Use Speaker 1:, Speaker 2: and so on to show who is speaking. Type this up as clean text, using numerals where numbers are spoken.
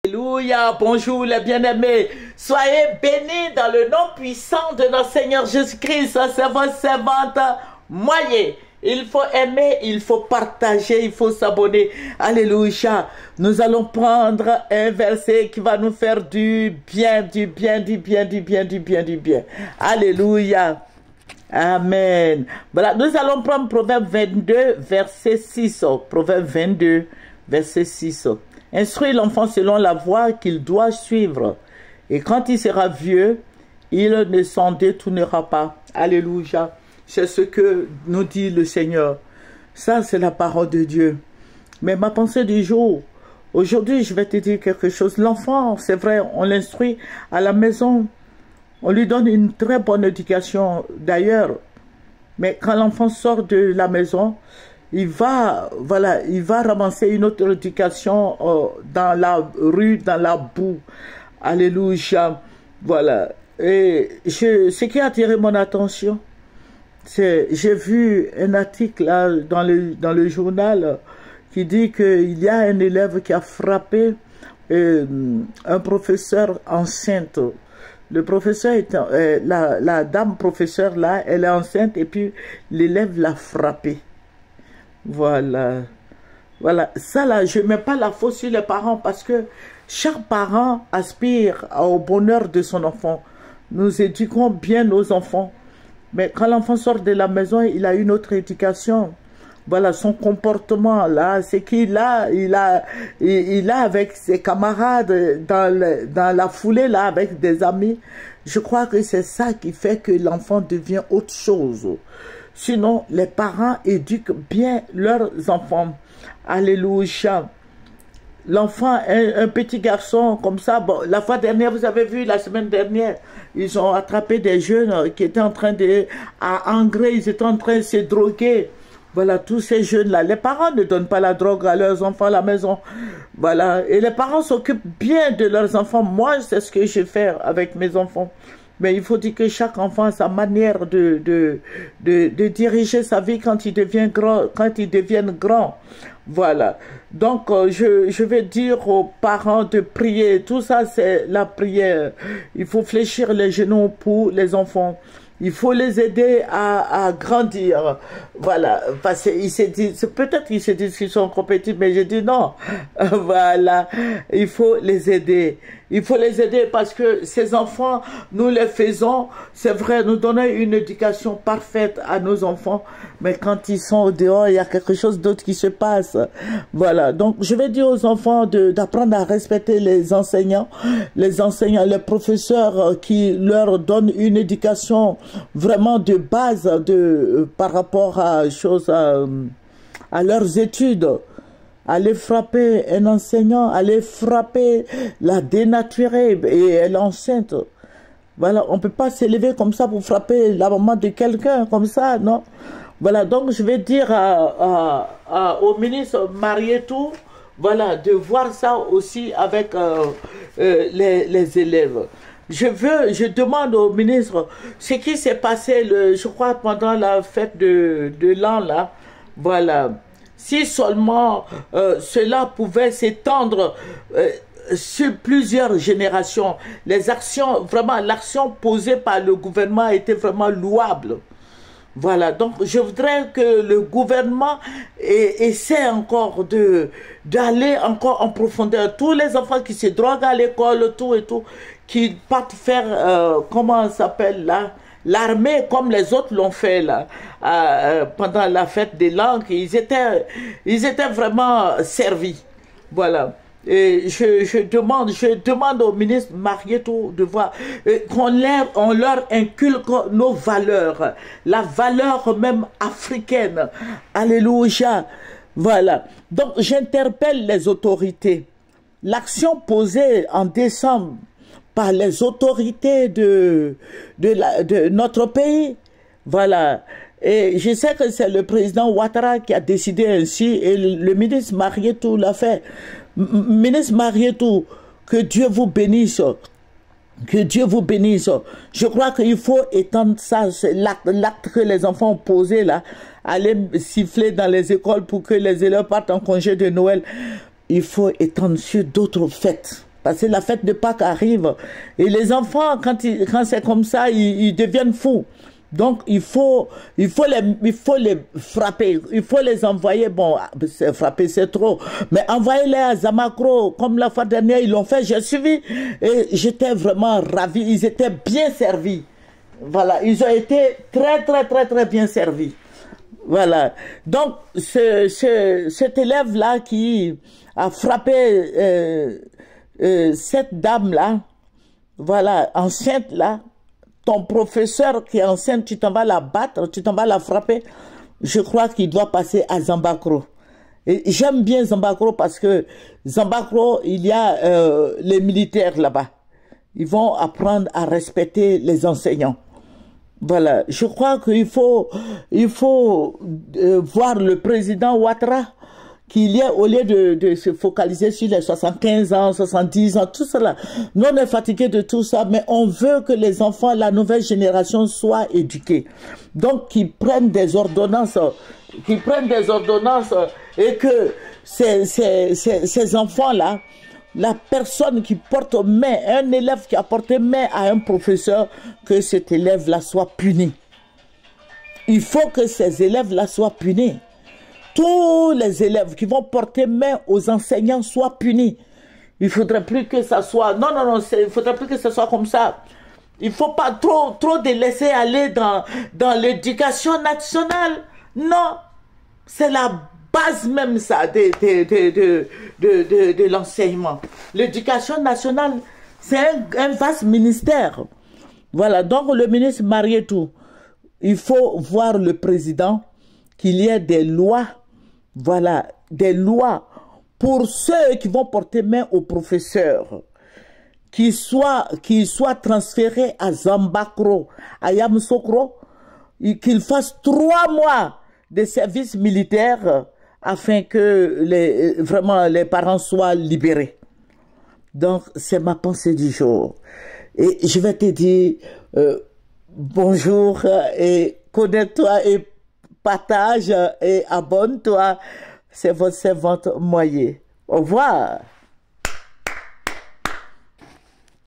Speaker 1: Alléluia, bonjour les bien-aimés, soyez bénis dans le nom puissant de notre Seigneur Jésus-Christ, c'est votre servante Moyen. Il faut aimer, il faut partager, il faut s'abonner. Alléluia. Nous allons prendre un verset qui va nous faire du bien, du bien, du bien, du bien, du bien, du bien. Alléluia. Amen. Voilà, nous allons prendre Proverbe 22, verset 6. Proverbe 22, verset 6. Instruis l'enfant selon la voie qu'il doit suivre. Et quand il sera vieux, il ne s'en détournera pas. Alléluia. C'est ce que nous dit le Seigneur. Ça, c'est la parole de Dieu. Mais ma pensée du jour, aujourd'hui, je vais te dire quelque chose. L'enfant, c'est vrai, on l'instruit à la maison. On lui donne une très bonne éducation d'ailleurs. Mais quand l'enfant sort de la maison, il va ramasser une autre éducation dans la rue, dans la boue. Alléluia. Voilà. Et ce qui a attiré mon attention, j'ai vu un article là, dans le journal qui dit qu'il y a un élève qui a frappé un professeur enceinte. Le professeur, la dame professeure là, elle est enceinte et puis l'élève l'a frappé. Voilà. Voilà. Ça là, je ne mets pas la faute sur les parents parce que chaque parent aspire au bonheur de son enfant. Nous éduquons bien nos enfants. Mais quand l'enfant sort de la maison, il a une autre éducation. Voilà, son comportement là, c'est qu'il a, il a avec ses camarades dans la foulée là, avec des amis. Je crois que c'est ça qui fait que l'enfant devient autre chose. Sinon, les parents éduquent bien leurs enfants. Alléluia. L'enfant, un petit garçon comme ça, bon, la fois dernière, vous avez vu, la semaine dernière, ils ont attrapé des jeunes qui étaient en train à engrais, ils étaient en train de se droguer. Voilà, tous ces jeunes-là. Les parents ne donnent pas la drogue à leurs enfants à la maison. Voilà, et les parents s'occupent bien de leurs enfants. Moi, c'est ce que je fais avec mes enfants. Mais il faut dire que chaque enfant a sa manière de diriger sa vie quand il devient grand, quand ils deviennent grands. Voilà. Donc, je vais dire aux parents de prier. Tout ça, c'est la prière. Il faut fléchir les genoux pour les enfants. Il faut les aider à grandir. Voilà. Parce qu'ils se disent, peut-être qu'ils se disent qu'ils sont compétitifs, mais je dis non. Voilà. Il faut les aider. Il faut les aider parce que ces enfants, nous les faisons. C'est vrai, nous donnons une éducation parfaite à nos enfants. Mais quand ils sont au dehors, il y a quelque chose d'autre qui se passe. Voilà. Donc, je vais dire aux enfants d'apprendre à respecter les enseignants, les professeurs qui leur donnent une éducation vraiment de base par rapport à leurs études. Aller frapper un enseignant, aller frapper, la dénaturer et elle est enceinte. Voilà, on ne peut pas s'élever comme ça pour frapper la maman de quelqu'un comme ça, non? Voilà, donc je vais dire au ministre Marietou, voilà, de voir ça aussi avec les élèves. Je demande au ministre ce qui s'est passé, je crois, pendant la fête de l'an, là, voilà. Si seulement cela pouvait s'étendre sur plusieurs générations, les actions, vraiment, l'action posée par le gouvernement était vraiment louable. Voilà, donc je voudrais que le gouvernement essaie encore d'aller encore en profondeur. Tous les enfants qui se droguent à l'école, tout et tout, qui partent faire, comment ça s'appelle là, l'armée comme les autres l'ont fait là, pendant la fête des langues, ils étaient vraiment servis. Voilà. Et je demande au ministre Marietou de voir qu'on leur inculque nos valeurs, la valeur même africaine. Alléluia. Voilà. Donc j'interpelle les autorités. L'action posée en décembre par les autorités de notre pays, voilà. Et je sais que c'est le président Ouattara qui a décidé ainsi et le ministre Marietou l'a fait. Ministre Marietou, que Dieu vous bénisse. Que Dieu vous bénisse. Je crois qu'il faut étendre ça, l'acte que les enfants ont posé là, aller siffler dans les écoles pour que les élèves partent en congé de Noël. Il faut étendre sur d'autres fêtes. Parce que la fête de Pâques arrive. Et les enfants, quand c'est comme ça, ils deviennent fous. Donc, il faut les frapper. Il faut les envoyer. Bon, frapper, c'est trop. Mais envoyez-les à Zamakro. Comme la fois dernière, ils l'ont fait. J'ai suivi. Et j'étais vraiment ravi. Ils étaient bien servis. Voilà. Ils ont été très, très, très, très bien servis. Voilà. Donc, cet élève-là qui a frappé cette dame-là, voilà, enceinte-là, ton professeur qui est enceinte, tu t'en vas la battre, tu t'en vas la frapper. Je crois qu'il doit passer à Zambakro. Et j'aime bien Zambakro parce que Zambakro, il y a les militaires là-bas. Ils vont apprendre à respecter les enseignants. Voilà, je crois qu'il faut voir le président Ouattara, qu'il y a, au lieu de se focaliser sur les 75 ans, 70 ans, tout cela. Nous, on est fatigué de tout ça, mais on veut que les enfants, la nouvelle génération soient éduqués. Donc, qu'ils prennent des ordonnances, et que ces enfants-là, la personne qui porte main, un élève qui a porté main à un professeur, que cet élève-là soit puni. Il faut que ces élèves-là soient punis. Tous les élèves qui vont porter main aux enseignants soient punis. Il ne faudrait plus que ça soit... Non, il ne faudrait plus que ça soit comme ça. Il ne faut pas trop de laisser aller dans l'éducation nationale. Non, c'est la base même ça de l'enseignement. L'éducation nationale, c'est un vaste ministère. Voilà, donc le ministre Marietou, il faut voir le président qu'il y ait des lois. Voilà, des lois pour ceux qui vont porter main aux professeurs, qui soient transférés à Zambakro, à Yamoussoukro, qu'ils fassent 3 mois de service militaire afin que vraiment les parents soient libérés. Donc, c'est ma pensée du jour. Et je vais te dire bonjour et connais-toi et partage et abonne-toi. C'est votre servante Moyer. Au revoir.